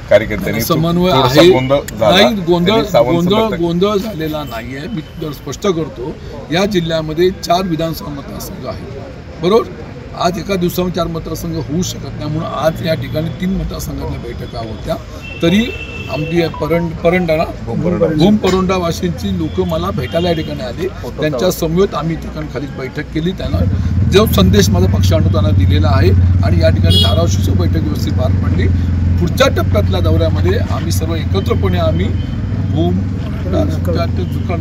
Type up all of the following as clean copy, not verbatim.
कार्यकर्त्यांनी समन्वय थोडासा आहे गोंधळ झाला. नाही, गोंधळ गोंधळ झालेला नाहीये. मी स्पष्ट करतो, या जिल्ह्यामध्ये 4 विधानसभा मतदारसंघ आहेत, बरोबर. आज एका दिवसामध्ये 4 मतदारसंघ होऊ शकत नाही, म्हणून आज या ठिकाणी 3 मतदारसंघातल्या बैठका होत्या. तरी आमची भूम परोंडा वाशींची लोक मला भेटायला या ठिकाणी आले. त्यांच्या समवेत आम्ही ठिकाणी खाली बैठक केली. त्यांना जो संदेश माझा पक्षानं त्यांना दिलेला आहे आणि या ठिकाणी धाराशिवची बैठक व्यवस्थित पार पडली. पुढच्या टप्प्यातल्या दौऱ्यामध्ये आम्ही सर्व एकत्रपणे आम्ही भूम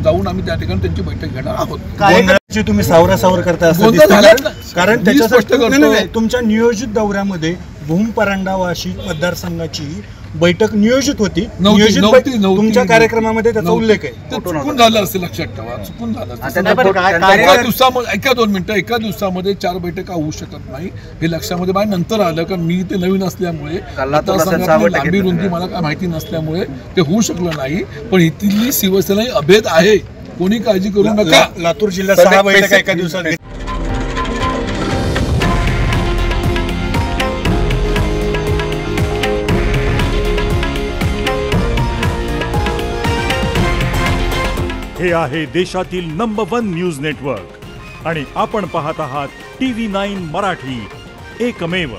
जाऊन आम्ही त्या ठिकाणी त्यांची बैठक घेणार आहोत. तुम्ही सावरासावर करता असं कारण त्याच्यासाठी तुमच्या नियोजित दौऱ्यामध्ये भूम परांडा वाशी मतदारसंघाची बैठक नियोजित होती. तुमच्या कार्यक्रमामध्ये त्याचा उल्लेख आहे. ते चुकून झालं असेल, लक्षात ठेवा, चुकून झालं असेल. एका दिवसामध्ये 4 बैठका होऊ शकत नाही हे लक्षामध्ये माझ्या नंतर आलं, कारण मी ते नवीन असल्यामुळे लांबी रुंदी मला काय माहिती नसल्यामुळे ते होऊ शकलं नाही. पण इथली शिवसेना अभेद आहे, कोणी काळजी करू नका. लातूर जिल्ह्यात 6 बैठका एका दिवसात. हे आहे देशातील नंबर 1 न्यूज नेटवर्क आणि आपण पाहत आहात TV9 मराठी, एकमेव.